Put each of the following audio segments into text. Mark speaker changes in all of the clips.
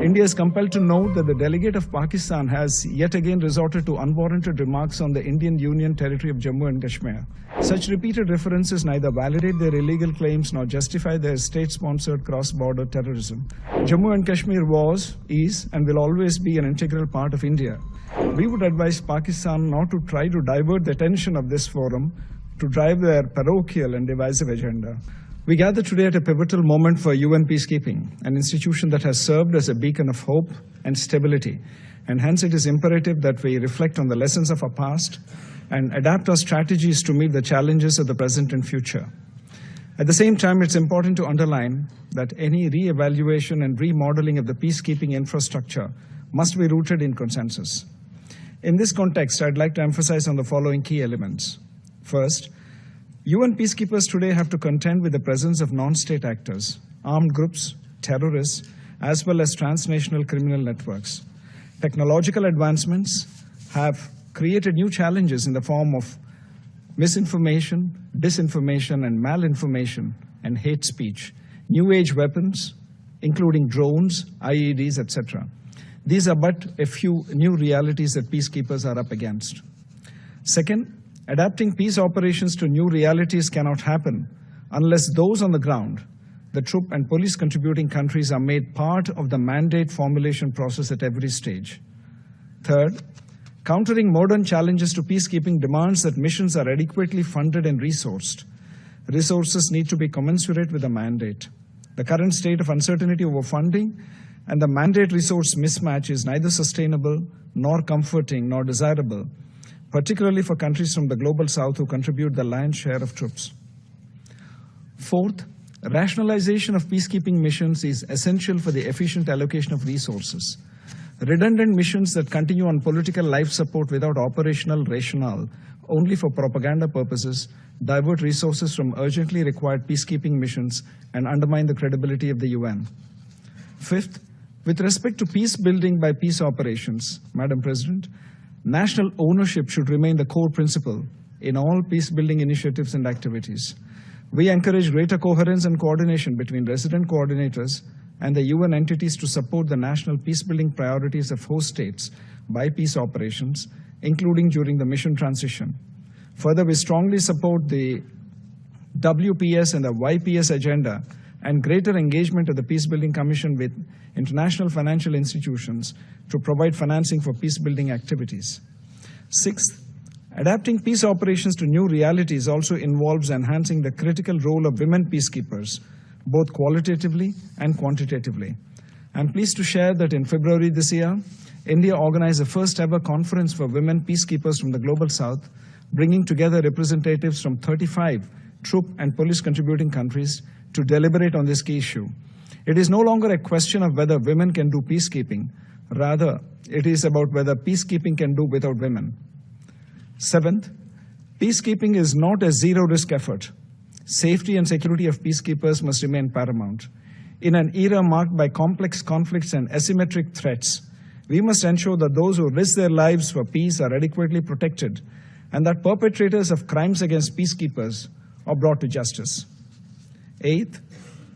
Speaker 1: India is compelled to note that the delegate of Pakistan has yet again resorted to unwarranted remarks on the Indian Union territory of Jammu and Kashmir. Such repeated references neither validate their illegal claims nor justify their state-sponsored cross-border terrorism. Jammu and Kashmir was, is, and will always be an integral part of India. We would advise Pakistan not to try to divert the attention of this forum to drive their parochial and divisive agenda. We gather today at a pivotal moment for UN peacekeeping, an institution that has served as a beacon of hope and stability, and hence it is imperative that we reflect on the lessons of our past and adapt our strategies to meet the challenges of the present and future. At the same time, it's important to underline that any re-evaluation and remodeling of the peacekeeping infrastructure must be rooted in consensus. In this context, I'd like to emphasize on the following key elements. First, UN peacekeepers today have to contend with the presence of non-state actors, armed groups, terrorists, as well as transnational criminal networks. Technological advancements have created new challenges in the form of misinformation, disinformation, and malinformation, and hate speech, new age weapons, including drones, IEDs, etc. These are but a few new realities that peacekeepers are up against. Second, adapting peace operations to new realities cannot happen unless those on the ground, the troop and police contributing countries, are made part of the mandate formulation process at every stage. Third, countering modern challenges to peacekeeping demands that missions are adequately funded and resourced. Resources need to be commensurate with the mandate. The current state of uncertainty over funding and the mandate resource mismatch is neither sustainable nor comforting nor desirable, particularly for countries from the global south who contribute the lion's share of troops. Fourth, rationalization of peacekeeping missions is essential for the efficient allocation of resources. Redundant missions that continue on political life support without operational rationale, only for propaganda purposes, divert resources from urgently required peacekeeping missions and undermine the credibility of the UN. Fifth, with respect to peace building by peace operations, Madam President, national ownership should remain the core principle in all peace-building initiatives and activities. We encourage greater coherence and coordination between resident coordinators and the UN entities to support the national peace-building priorities of host states by peace operations, including during the mission transition. Further, we strongly support the WPS and the YPS agenda and greater engagement of the Peacebuilding Commission with international financial institutions to provide financing for peace-building activities. Sixth, adapting peace operations to new realities also involves enhancing the critical role of women peacekeepers, both qualitatively and quantitatively. I'm pleased to share that in February this year, India organized the first ever conference for women peacekeepers from the Global South, bringing together representatives from 35 troop and police contributing countries to deliberate on this key issue. It is no longer a question of whether women can do peacekeeping. Rather, it is about whether peacekeeping can do without women. Seventh, peacekeeping is not a zero-risk effort. Safety and security of peacekeepers must remain paramount. In an era marked by complex conflicts and asymmetric threats, we must ensure that those who risk their lives for peace are adequately protected and that perpetrators of crimes against peacekeepers are brought to justice. Eighth,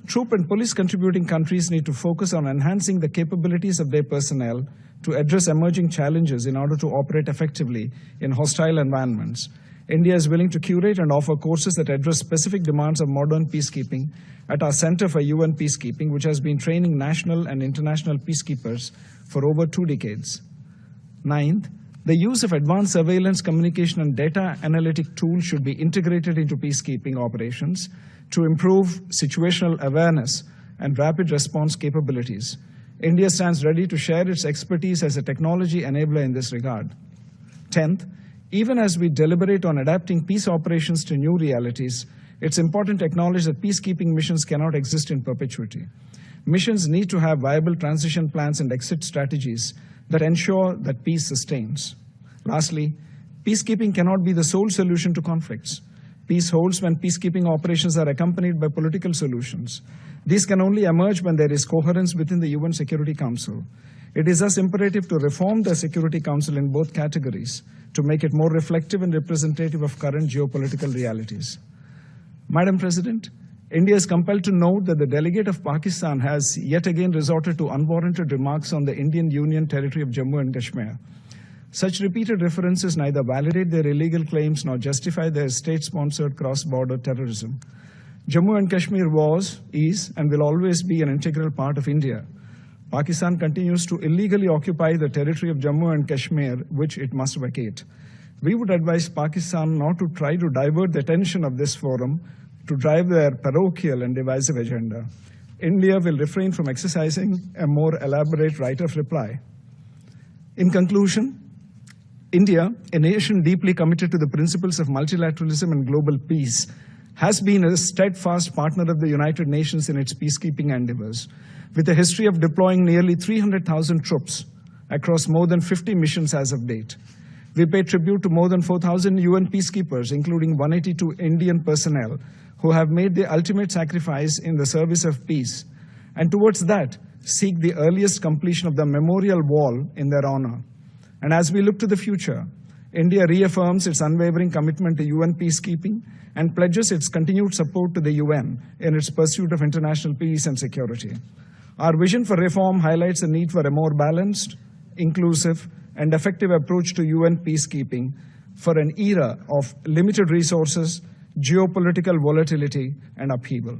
Speaker 1: troop and police contributing countries need to focus on enhancing the capabilities of their personnel to address emerging challenges in order to operate effectively in hostile environments. India is willing to curate and offer courses that address specific demands of modern peacekeeping at our Center for UN Peacekeeping, which has been training national and international peacekeepers for over 2 decades. Ninth, the use of advanced surveillance, communication, and data analytic tools should be integrated into peacekeeping operations to improve situational awareness and rapid response capabilities. India stands ready to share its expertise as a technology enabler in this regard. 10th, even as we deliberate on adapting peace operations to new realities, it's important to acknowledge that peacekeeping missions cannot exist in perpetuity. Missions need to have viable transition plans and exit strategies that ensure that peace sustains. Lastly, peacekeeping cannot be the sole solution to conflicts. Peace holds when peacekeeping operations are accompanied by political solutions. These can only emerge when there is coherence within the UN Security Council. It is thus imperative to reform the Security Council in both categories to make it more reflective and representative of current geopolitical realities. Madam President, India is compelled to note that the delegate of Pakistan has yet again resorted to unwarranted remarks on the Indian Union territory of Jammu and Kashmir. Such repeated references neither validate their illegal claims nor justify their state-sponsored cross-border terrorism. Jammu and Kashmir was, is, and will always be an integral part of India. Pakistan continues to illegally occupy the territory of Jammu and Kashmir, which it must vacate. We would advise Pakistan not to try to divert the attention of this forum to drive their parochial and divisive agenda. India will refrain from exercising a more elaborate right of reply. In conclusion, India, a nation deeply committed to the principles of multilateralism and global peace, has been a steadfast partner of the United Nations in its peacekeeping endeavors. With a history of deploying nearly 300,000 troops across more than 50 missions as of date, we pay tribute to more than 4,000 UN peacekeepers, including 182 Indian personnel, who have made the ultimate sacrifice in the service of peace, and towards that, seek the earliest completion of the memorial wall in their honor. And as we look to the future, India reaffirms its unwavering commitment to UN peacekeeping and pledges its continued support to the UN in its pursuit of international peace and security. Our vision for reform highlights the need for a more balanced, inclusive, and effective approach to UN peacekeeping for an era of limited resources, geopolitical volatility, and upheaval.